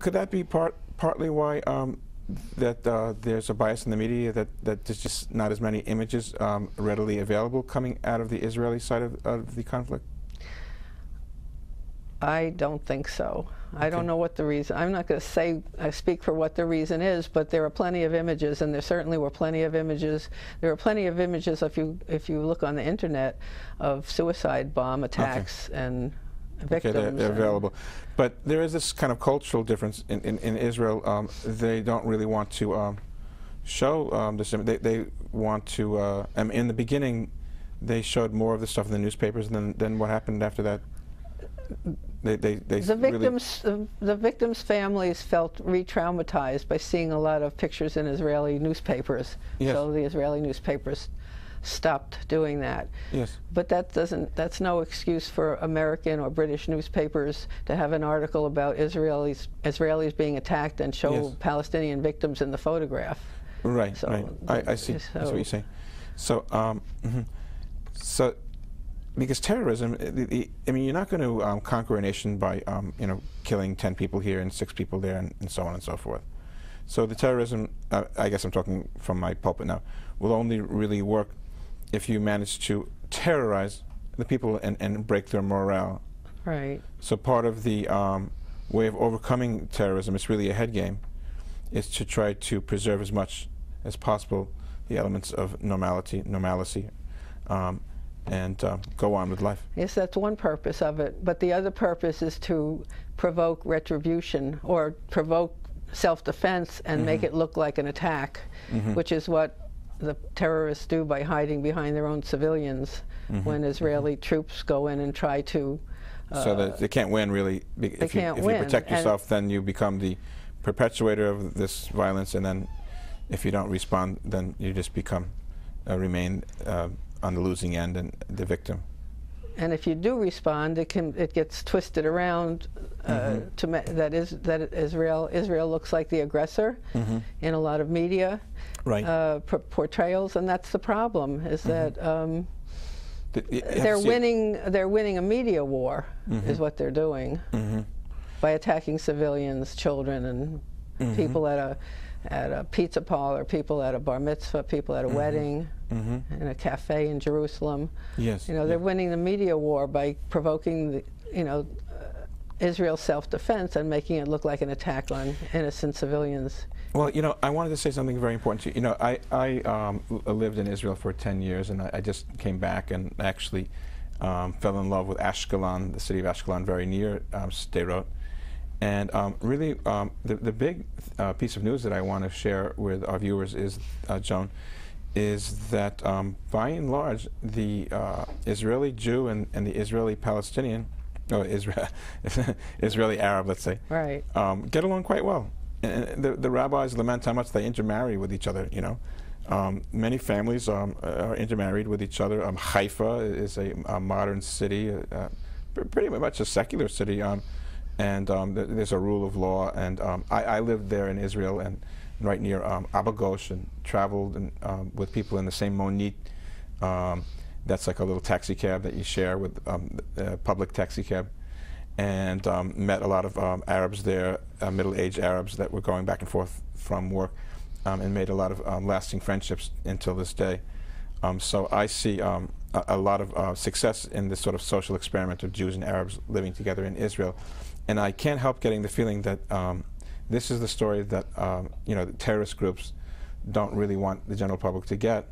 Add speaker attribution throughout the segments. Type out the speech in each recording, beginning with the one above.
Speaker 1: could that be partly why that there's a bias in the media that there's just not as many images readily available coming out of the Israeli side of the conflict?
Speaker 2: I don't think so.
Speaker 1: Okay.
Speaker 2: I don't know what the reason. I'm not going to say I speak for what the reason is, but there are plenty of images, and there certainly were plenty of images. There are plenty of images if you look on the internet of suicide bomb attacks and victims.
Speaker 1: Okay, they're available. But there is this kind of cultural difference in Israel. They don't really want to show this. They want to, in the beginning, they showed more of the stuff in the newspapers, and then what happened after that?
Speaker 2: The victims' families felt re-traumatized by seeing a lot of pictures in Israeli newspapers.
Speaker 1: Yes.
Speaker 2: So the Israeli newspapers stopped doing that.
Speaker 1: Yes.
Speaker 2: But that's no excuse for American or British newspapers to have an article about Israelis being attacked and show
Speaker 1: Yes.
Speaker 2: Palestinian victims in the photograph.
Speaker 1: Right,
Speaker 2: So,
Speaker 1: right. I see. That's what you're saying. So, so because terrorism, I mean, you're not going to conquer a nation by, killing 10 people here and 6 people there, and so on and so forth. So the terrorism, I guess I'm talking from my pulpit now, will only really work if you manage to terrorize the people and break their morale.
Speaker 2: Right.
Speaker 1: So part of the way of overcoming terrorism, it's really a head game, is to try to preserve as much as possible the elements of normalcy, and go on with life.
Speaker 2: Yes, that's one purpose of it. But the other purpose is to provoke retribution or provoke self-defense and make it look like an attack, which is what the terrorists do by hiding behind their own civilians when Israeli troops go in and try to...
Speaker 1: so that they can't win, really. If you protect yourself, then you become the perpetuator of this violence, and then if you don't respond, then you just remain on the losing end and the victim.
Speaker 2: And if you do respond, it gets twisted around that Israel looks like the aggressor in a lot of media portrayals, and that's the problem. Is that they're winning a media war, is what they're doing by attacking civilians, children, and people at a pizza parlor, people at a bar mitzvah, people at a wedding, in a cafe in Jerusalem.
Speaker 1: Yes.
Speaker 2: They're winning the media war by provoking Israel's self-defense and making it look like an attack on innocent civilians.
Speaker 1: Well, I wanted to say something very important to you. I lived in Israel for 10 years, and I just came back and actually fell in love with Ashkelon, the city of Ashkelon, very near Sderot. And really, the big piece of news that I want to share with our viewers is, Joan, is that by and large, the Israeli Jew and the Israeli Palestinian, or Israeli Arab, let's say, get along quite well. And the rabbis lament how much they intermarry with each other. Many families are intermarried with each other. Haifa is a modern city, pretty much a secular city. And there's a rule of law, and I lived there in Israel and right near Abu Ghosh, and traveled with people in the same monit. That's like a little taxi cab that you share with public taxi cab, and met a lot of Arabs there, middle-aged Arabs that were going back and forth from work, and made a lot of lasting friendships until this day. So I see a lot of success in this sort of social experiment of Jews and Arabs living together in Israel. And I can't help getting the feeling that this is the story that the terrorist groups don't really want the general public to get.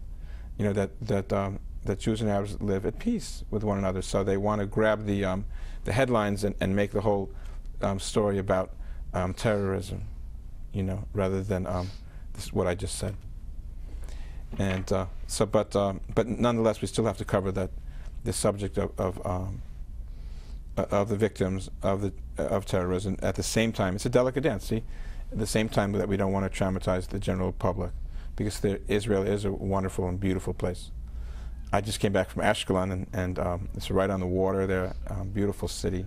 Speaker 1: That Jews and Arabs live at peace with one another. So they want to grab the headlines and make the whole story about terrorism, rather than what I just said. And but nonetheless, we still have to cover the subject of the victims of terrorism. At the same time, it's a delicate dance. See, at the same time that we don't want to traumatize the general public, because Israel is a wonderful and beautiful place. I just came back from Ashkelon, and it's right on the water there, beautiful city,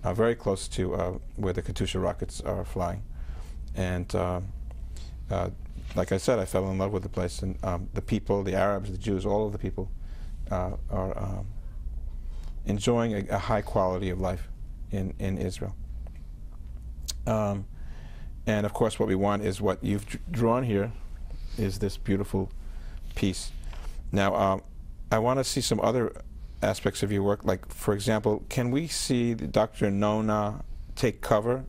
Speaker 1: very close to where the Katyusha rockets are flying. And like I said, I fell in love with the place, and the people, the Arabs, the Jews, all of the people are enjoying a high quality of life in Israel. And of course, what we want is what you've drawn here, is this beautiful piece. Now, I want to see some other aspects of your work. Like, for example, can we see Dr. Nona take cover?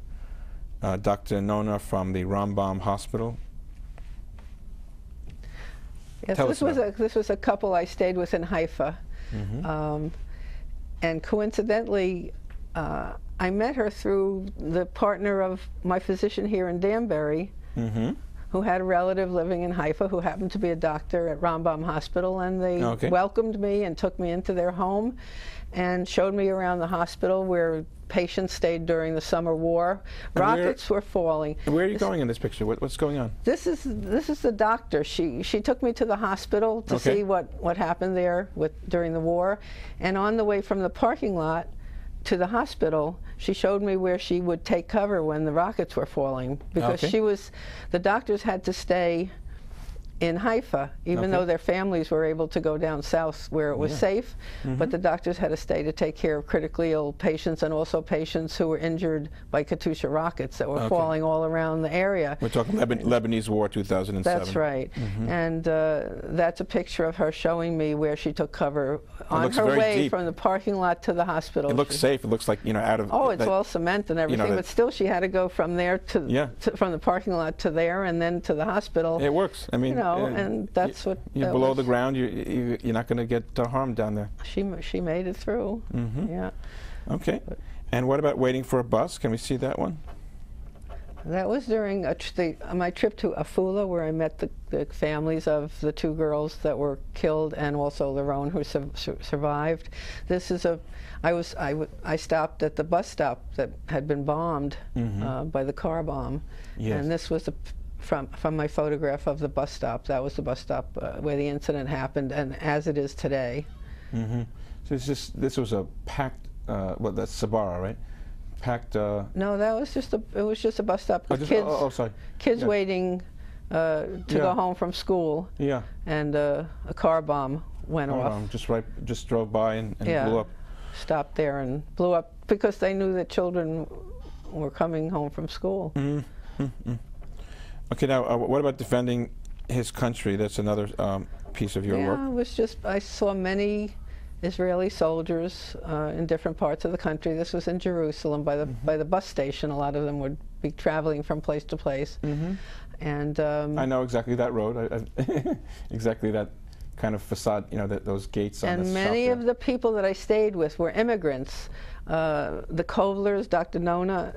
Speaker 1: Dr. Nona from the Rambam Hospital.
Speaker 2: Yes, this was a couple I stayed with in Haifa. And coincidentally, I met her through the partner of my physician here in Danbury, who had a relative living in Haifa who happened to be a doctor at Rambam Hospital, and they welcomed me and took me into their home and showed me around the hospital where patients stayed during the summer war. Rockets were falling.
Speaker 1: And where are you going in this picture? What's going on?
Speaker 2: This is the doctor. She took me to the hospital to see what happened there during the war, and on the way from the parking lot to the hospital, she showed me where she would take cover when the rockets were falling, because the doctors had to stay in Haifa, even though their families were able to go down south where it was safe, but the doctors had to stay to take care of critically ill patients and also patients who were injured by Katyusha rockets that were falling all around the area.
Speaker 1: We're talking Lebanese War 2007.
Speaker 2: That's right. And that's a picture of her showing me where she took cover on her way from the parking lot to the hospital.
Speaker 1: It looks safe. It looks like, out of...
Speaker 2: Oh, it's all cement and everything, but still she had to go from there from the parking lot to there and then to the hospital.
Speaker 1: It works. I mean,
Speaker 2: and that's what...
Speaker 1: You're below the ground, you're not going to get harmed down there.
Speaker 2: She made it through, yeah.
Speaker 1: Okay. And what about waiting for a bus? Can we see that one?
Speaker 2: That was during my trip to Afula, where I met the families of the two girls that were killed and also their own who survived. This is I stopped at the bus stop that had been bombed by the car bomb, and this was from my photograph of the bus stop. That was the bus stop where the incident happened, and as it is today.
Speaker 1: So this was a packed, that's Sabara, right? Packed.
Speaker 2: No, it was just a bus stop with kids waiting to go home from school. Yeah. And a car bomb went off.
Speaker 1: Just drove by and blew up.
Speaker 2: Stopped there and blew up because they knew that children were coming home from school.
Speaker 1: Okay, now what about defending his country? That's another piece of your work.
Speaker 2: Yeah, it was just, I saw many Israeli soldiers in different parts of the country. This was in Jerusalem by the bus station. A lot of them would be traveling from place to place. And
Speaker 1: I know exactly that road. Exactly that kind of facade. Those gates on the shop.
Speaker 2: And many of the people that I stayed with were immigrants. The Kovlers, Dr. Nona,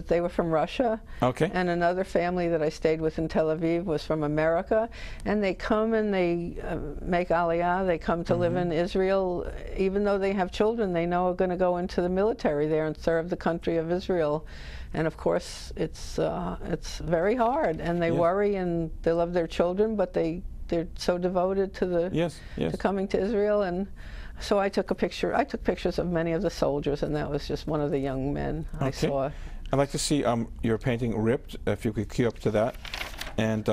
Speaker 2: they were from Russia. Okay. And another family that I stayed with in Tel Aviv was from America. And they come and they make aliyah. They come to live in Israel. Even though they have children, they know are going to go into the military there and serve the country of Israel. And of course, it's very hard. And they worry and they love their children, but they're so devoted to to coming to Israel. And so I took a picture. I took pictures of many of the soldiers, and that was just one of the young men I saw.
Speaker 1: I'd like to see your painting Ripped, if you could cue up to that. And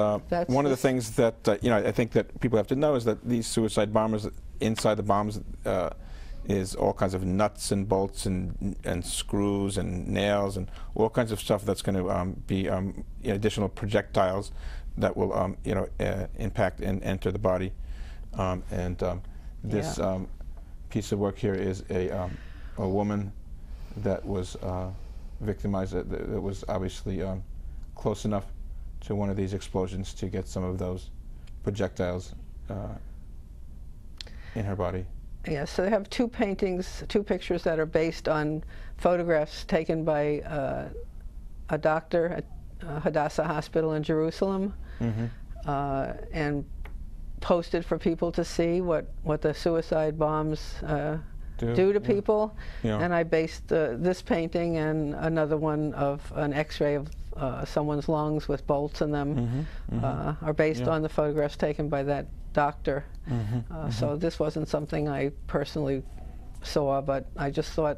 Speaker 1: one of the things that I think that people have to know is that these suicide bombers, inside the bombs is all kinds of nuts and bolts and screws and nails and all kinds of stuff that's going to be additional projectiles that will impact and enter the body. This piece of work here is a woman that was victimized, that was obviously close enough to one of these explosions to get some of those projectiles in her body.
Speaker 2: Yeah, so they have two pictures that are based on photographs taken by a doctor at Hadassah Hospital in Jerusalem, and posted for people to see what the suicide bombs do to people. And I based this painting and another one of an X-ray of someone's lungs with bolts in them are based on the photographs taken by that doctor. So this wasn't something I personally saw, but I just thought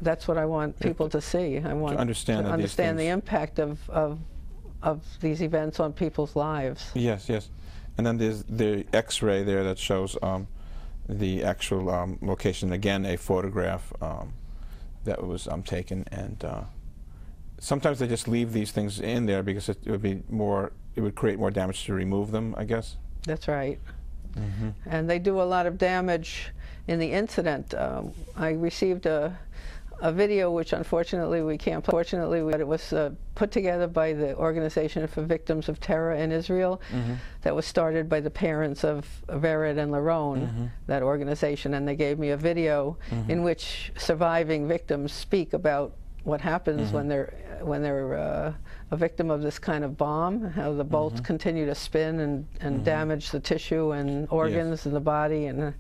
Speaker 2: that's what I want people to see. I want to understand the impact of these events on people's lives.
Speaker 1: Yes, yes. And then there's the X-ray there that shows the actual location. Again, a photograph that was taken, and sometimes they just leave these things in there because it would create more damage to remove them, I guess.
Speaker 2: That's right. And they do a lot of damage in the incident. I received a video, which unfortunately we can't play. Fortunately, it was put together by the Organization for Victims of Terror in Israel. That was started by the parents of Vered and Laron, that organization, and they gave me a video in which surviving victims speak about what happens when they're a victim of this kind of bomb, how the bolts continue to spin and damage the tissue and organs in the body, and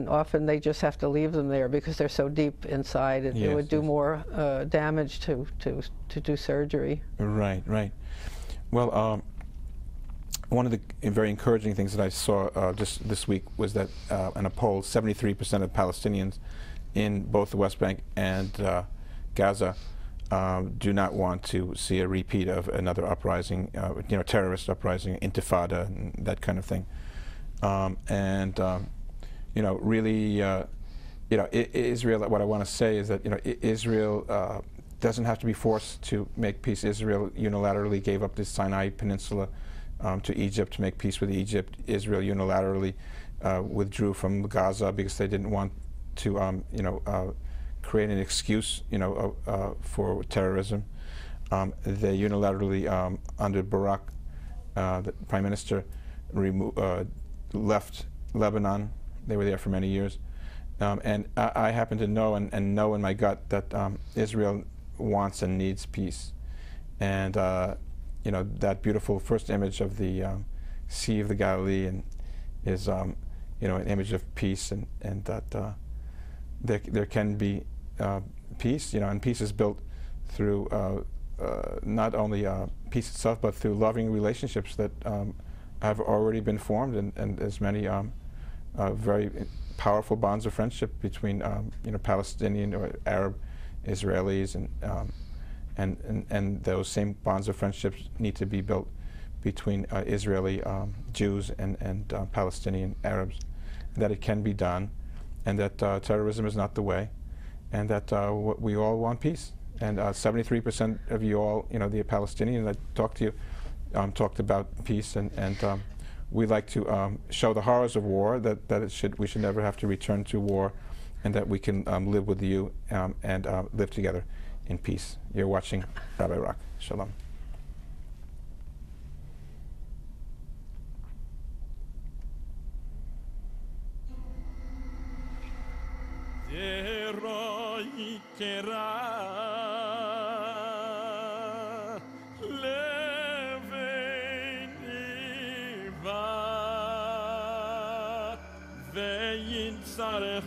Speaker 2: often they just have to leave them there because they're so deep inside. It would do more damage to do surgery. Right,
Speaker 1: right. Well, one of the very encouraging things that I saw just this week was that in a poll, 73% of Palestinians in both the West Bank and Gaza do not want to see a repeat of another uprising, terrorist uprising, intifada, and that kind of thing. Really, Israel. What I want to say is that Israel doesn't have to be forced to make peace. Israel unilaterally gave up the Sinai Peninsula to Egypt to make peace with Egypt. Israel unilaterally withdrew from Gaza because they didn't want to, create an excuse, for terrorism. They unilaterally, under Barak, the prime minister, left Lebanon. They were there for many years. And I happen to know and know in my gut that Israel wants and needs peace. And, that beautiful first image of the Sea of the Galilee is, an image of peace, and that there can be peace, and peace is built through not only peace itself, but through loving relationships that have already been formed, and there's many very powerful bonds of friendship between Palestinian or Arab Israelis, and those same bonds of friendships need to be built between Israeli Jews and Palestinian Arabs. That it can be done, and that terrorism is not the way, and that we all want peace. And 73% of you all, the Palestinians that talked to you, talked about peace, and we like to show the horrors of war, that we should never have to return to war, and that we can live with you and live together in peace. You're watching Rabbi Rock. Shalom.
Speaker 3: Sorry,